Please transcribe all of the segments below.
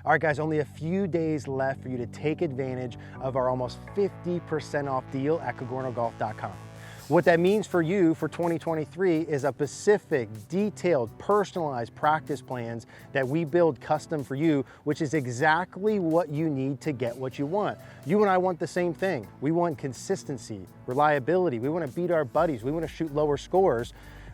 All right, guys, only a few days left for you to take advantage of our almost 50% off deal at CogornoGolf.com. What that means for you for 2023 is a specific, detailed, personalized practice plans that we build custom for you, which is exactly what you need to get what you want. You and I want the same thing. We want consistency, reliability. We want to beat our buddies. We want to shoot lower scores.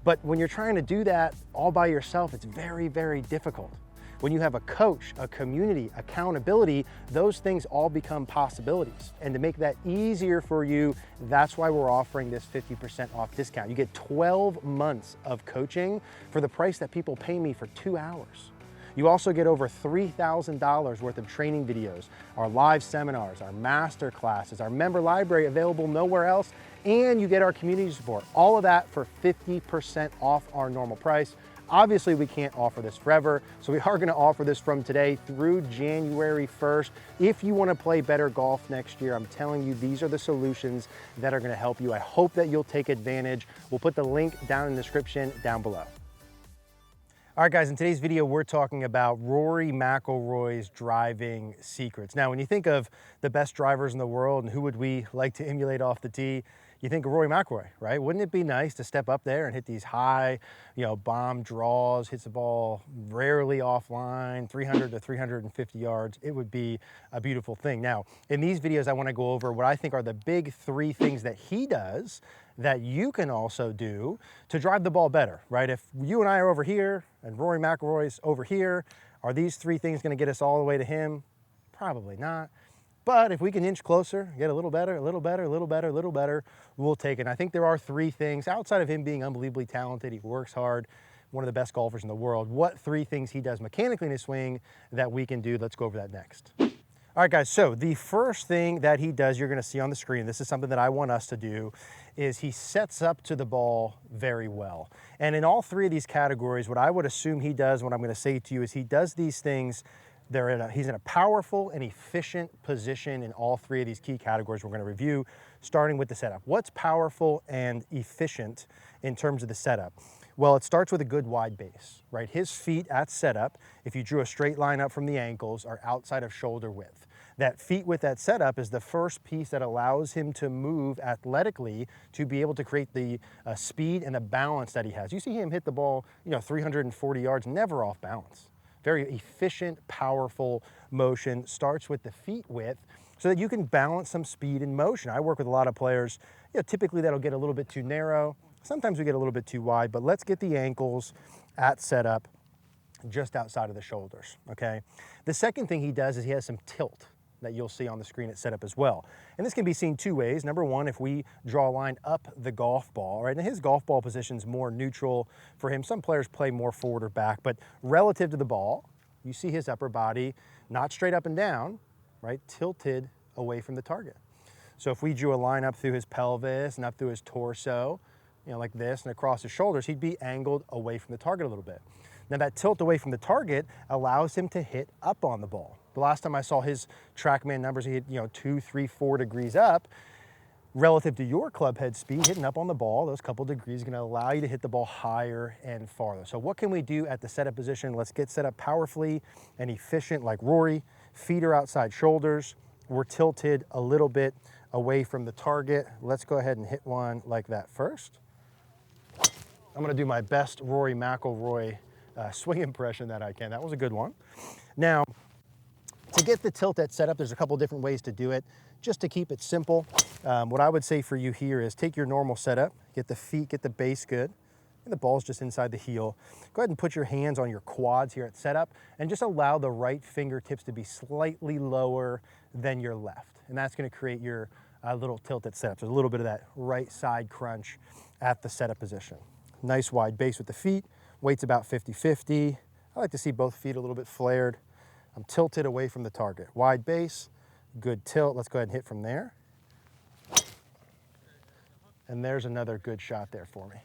But when you're trying to do that all by yourself, it's very, very difficult. When you have a coach, a community, accountability, those things all become possibilities. And to make that easier for you, that's why we're offering this 50% off discount. You get 12 months of coaching for the price that people pay me for 2 hours. You also get over $3,000 worth of training videos, our live seminars, our master classes, our member library available nowhere else, and you get our community support. All of that for 50% off our normal price. Obviously, we can't offer this forever, so we are gonna offer this from today through January 1st. If you wanna play better golf next year, I'm telling you, these are the solutions that are gonna help you. I hope that you'll take advantage. We'll put the link down in the description down below. All right, guys, in today's video, we're talking about Rory McIlroy's driving secrets. Now, when you think of the best drivers in the world and who would we like to emulate off the tee, you think of Rory McIlroy, right? Wouldn't it be nice to step up there and hit these high, bomb draws, hits the ball rarely offline, 300 to 350 yards. It would be a beautiful thing. Now, in these videos, I want to go over what I think are the big 3 things that he does that you can also do to drive the ball better, right? If you and I are over here and Rory McIlroy's over here, are these 3 things going to get us all the way to him? Probably not. But if we can inch closer, get a little better, a little better, a little better, a little better, we'll take it. And I think there are 3 things outside of him being unbelievably talented. He works hard, one of the best golfers in the world. What 3 things he does mechanically in his swing that we can do? Let's go over that next. All right, guys, so the first thing that he does, you're gonna see on the screen, this is something that I want us to do, is he sets up to the ball very well. And in all 3 of these categories, what I would assume he does, what I'm gonna say to you, is he does these things, he's in a powerful and efficient position in all 3 of these key categories we're gonna review, starting with the setup. What's powerful and efficient in terms of the setup? Well, it starts with a good wide base, right? His feet at setup, if you drew a straight line up from the ankles, are outside of shoulder width. That feet width at setup is the first piece that allows him to move athletically to be able to create the speed and the balance that he has. You see him hit the ball, 340 yards, never off balance. Very efficient, powerful motion, starts with the feet width so that you can balance some speed and motion. I work with a lot of players, typically that'll get a little bit too narrow. Sometimes we get a little bit too wide, but let's get the ankles at setup just outside of the shoulders, okay? The second thing he does is he has some tilt that you'll see on the screen at setup as well. And this can be seen 2 ways. Number one, if we draw a line up the golf ball, right? And his golf ball position's more neutral for him. Some players play more forward or back, but relative to the ball, you see his upper body, not straight up and down, right? Tilted away from the target. So if we drew a line up through his pelvis and up through his torso, like this and across his shoulders, he'd be angled away from the target a little bit. Now that tilt away from the target allows him to hit up on the ball. The last time I saw his TrackMan numbers, he hit 2, 3, 4 degrees up. Relative to your club head speed, hitting up on the ball, those couple degrees are gonna allow you to hit the ball higher and farther. So what can we do at the setup position? Let's get set up powerfully and efficient like Rory. Feet are outside shoulders. We're tilted a little bit away from the target. Let's go ahead and hit one like that first. I'm gonna do my best Rory McIlroy swing impression that I can. That was a good one. Now, to get the tilt at setup, there's a couple different ways to do it. Just to keep it simple, what I would say for you here is take your normal setup, get the feet, get the base good, and the ball's just inside the heel. Go ahead and put your hands on your quads here at setup and just allow the right fingertips to be slightly lower than your left. And that's gonna create your little tilt at setup. There's a little bit of that right side crunch at the setup position. Nice wide base with the feet, weight's about 50-50. I like to see both feet a little bit flared. I'm tilted away from the target. Wide base, good tilt. Let's go ahead and hit from there. And there's another good shot there for me.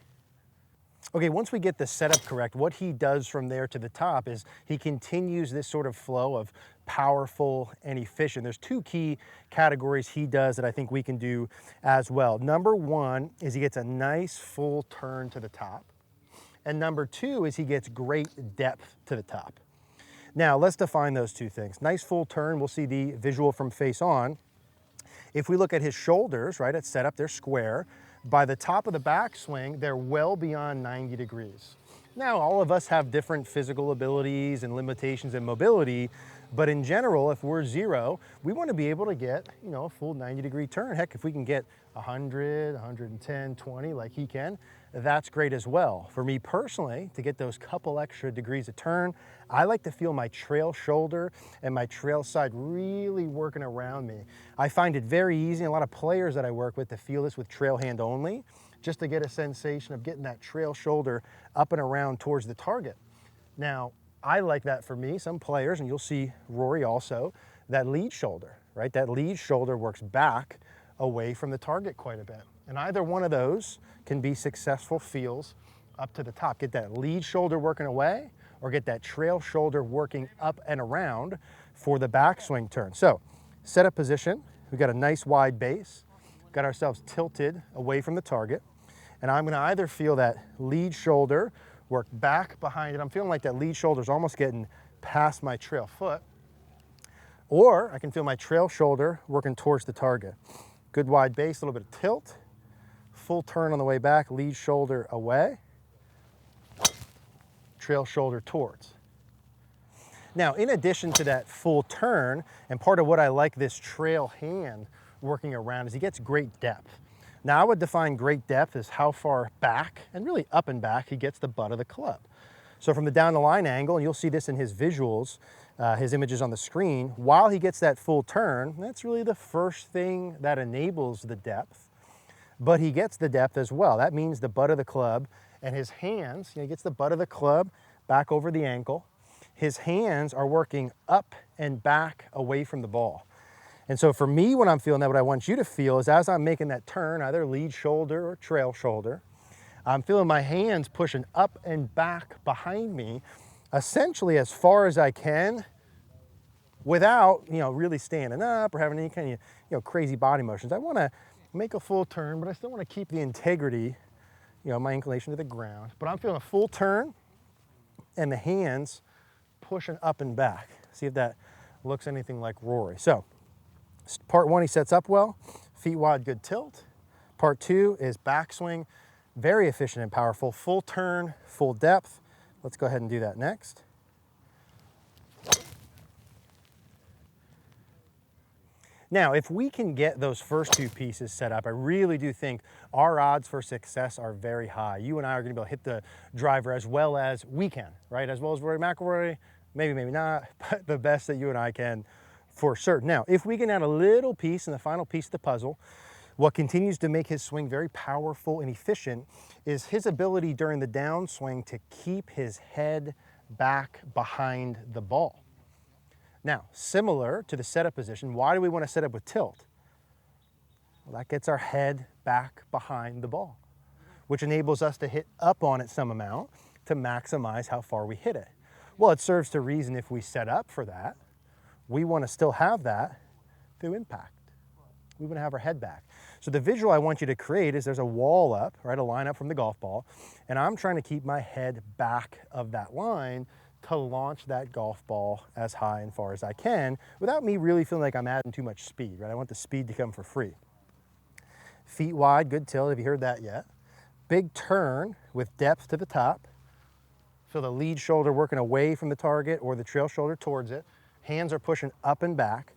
Okay, once we get the setup correct, what he does from there to the top is he continues this sort of flow of powerful and efficient. There's 2 key categories he does that I think we can do as well. Number 1 is he gets a nice full turn to the top. And number 2 is he gets great depth to the top. Now let's define those two things. Nice full turn, we'll see the visual from face on. If we look at his shoulders, right, at setup, they're square. By the top of the backswing, they're well beyond 90 degrees. Now, all of us have different physical abilities and limitations in mobility, but in general, if we're zero, we want to be able to get, you know, a full 90-degree turn. Heck, if we can get 100, 110, 20 like he can, that's great as well. For me personally, to get those couple extra degrees of turn, I like to feel my trail shoulder and my trail side really working around me. I find it very easy, a lot of players that I work with, to feel this with trail hand only, just to get a sensation of getting that trail shoulder up and around towards the target. Now, I like that for me. Some players, and you'll see Rory also, that lead shoulder, right? That lead shoulder works back away from the target quite a bit. And either one of those can be successful feels up to the top. Get that lead shoulder working away, or get that trail shoulder working up and around for the backswing turn. So, set up position. We've got a nice wide base. Got ourselves tilted away from the target. And I'm gonna either feel that lead shoulder work back behind it. I'm feeling like that lead shoulder is almost getting past my trail foot. Or I can feel my trail shoulder working towards the target. Good wide base, a little bit of tilt. Full turn on the way back, lead shoulder away. Trail shoulder towards. Now, in addition to that full turn, and part of what I like this trail hand working around is he gets great depth. Now, I would define great depth as how far back, and really up and back, he gets the butt of the club. So from the down the line angle, and you'll see this in his visuals, his images on the screen, while he gets that full turn, that's really the first thing that enables the depth. But he gets the depth as well. That means the butt of the club and his hands, you know, he gets the butt of the club back over the ankle. His hands are working up and back away from the ball. And so for me, when I'm feeling that, what I want you to feel is as I'm making that turn, either lead shoulder or trail shoulder, I'm feeling my hands pushing up and back behind me, essentially as far as I can, without, you know, really standing up or having any kind of, you know, crazy body motions. I want to make a full turn, but I still want to keep the integrity, you know, my inclination to the ground. But I'm feeling a full turn and the hands pushing up and back. See if that looks anything like Rory. So, part one, he sets up well, feet wide, good tilt. Part two is backswing, very efficient and powerful, full turn, full depth. Let's go ahead and do that next. Now, if we can get those first two pieces set up, I really do think our odds for success are very high. You and I are going to be able to hit the driver as well as we can, right? As well as Rory McIlroy, maybe, maybe not, but the best that you and I can for certain. Now, if we can add a little piece in the final piece of the puzzle, what continues to make his swing very powerful and efficient is his ability during the downswing to keep his head back behind the ball. Now, similar to the setup position, why do we want to set up with tilt? Well, that gets our head back behind the ball, which enables us to hit up on it some amount to maximize how far we hit it. Well, it serves to reason if we set up for that, we want to still have that through impact. We want to have our head back. So the visual I want you to create is there's a wall up, right, a line up from the golf ball, and I'm trying to keep my head back of that line to launch that golf ball as high and far as I can without me really feeling like I'm adding too much speed, right? I want the speed to come for free. Feet wide, good tilt, have you heard that yet? Big turn with depth to the top. Feel the lead shoulder working away from the target or the trail shoulder towards it. Hands are pushing up and back.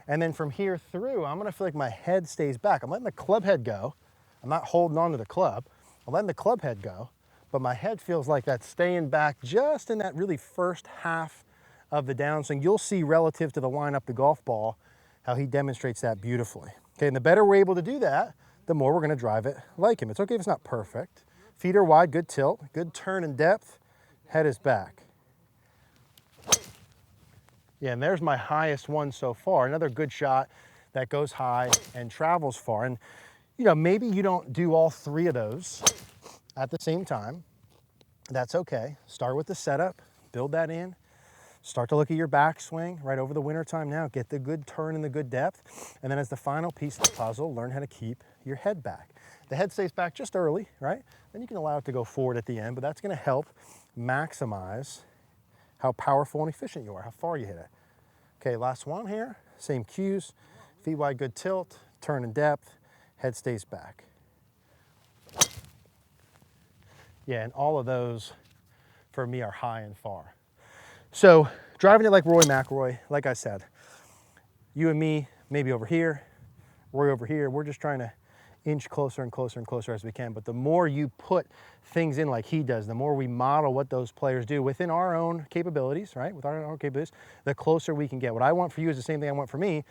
And then from here through, I'm gonna feel like my head stays back. I'm letting the club head go. I'm not holding on to the club. I'm letting the club head go, but my head feels like that's staying back just in that really first half of the downswing. You'll see relative to the line up the golf ball, how he demonstrates that beautifully. Okay, and the better we're able to do that, the more we're gonna drive it like him. It's okay if it's not perfect. Feet are wide, good tilt, good turn and depth, head is back. Yeah, and there's my highest one so far. Another good shot that goes high and travels far. And you know, maybe you don't do all three of those at the same time. That's okay. Start with the setup, build that in. Start to look at your backswing right over the winter time now. Get the good turn and the good depth. And then as the final piece of the puzzle, learn how to keep your head back. The head stays back just early, right? Then you can allow it to go forward at the end, but that's gonna help maximize how powerful and efficient you are, how far you hit it. Okay, last one here, same cues, feet wide, good tilt, turn in depth, head stays back. Yeah, and all of those for me are high and far. So driving it like Rory McIlroy, like I said, you and me, maybe over here, Rory over here, we're just trying to inch closer and closer and closer as we can. But the more you put things in like he does, the more we model what those players do within our own capabilities, right? With our own capabilities, the closer we can get. What I want for you is the same thing I want for me.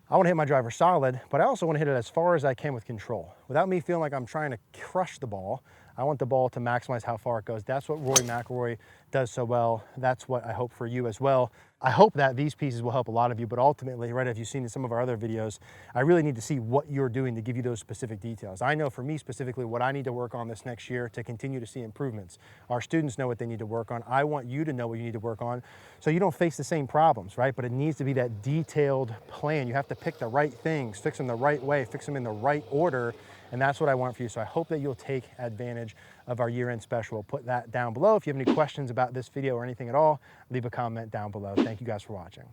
I want to hit my driver solid, but I also want to hit it as far as I can with control. Without me feeling like I'm trying to crush the ball, I want the ball to maximize how far it goes. That's what Rory McIlroy does so well. That's what I hope for you as well. I hope that these pieces will help a lot of you, but ultimately, right, if you've seen in some of our other videos, I really need to see what you're doing to give you those specific details. I know for me specifically what I need to work on this next year to continue to see improvements. Our students know what they need to work on. I want you to know what you need to work on so you don't face the same problems, right? But it needs to be that detailed plan. You have to pick the right things, fix them the right way, fix them in the right order, and that's what I want for you. So I hope that you'll take advantage of our year-end special. Put that down below. If you have any questions about this video or anything at all, leave a comment down below. Thank you guys for watching.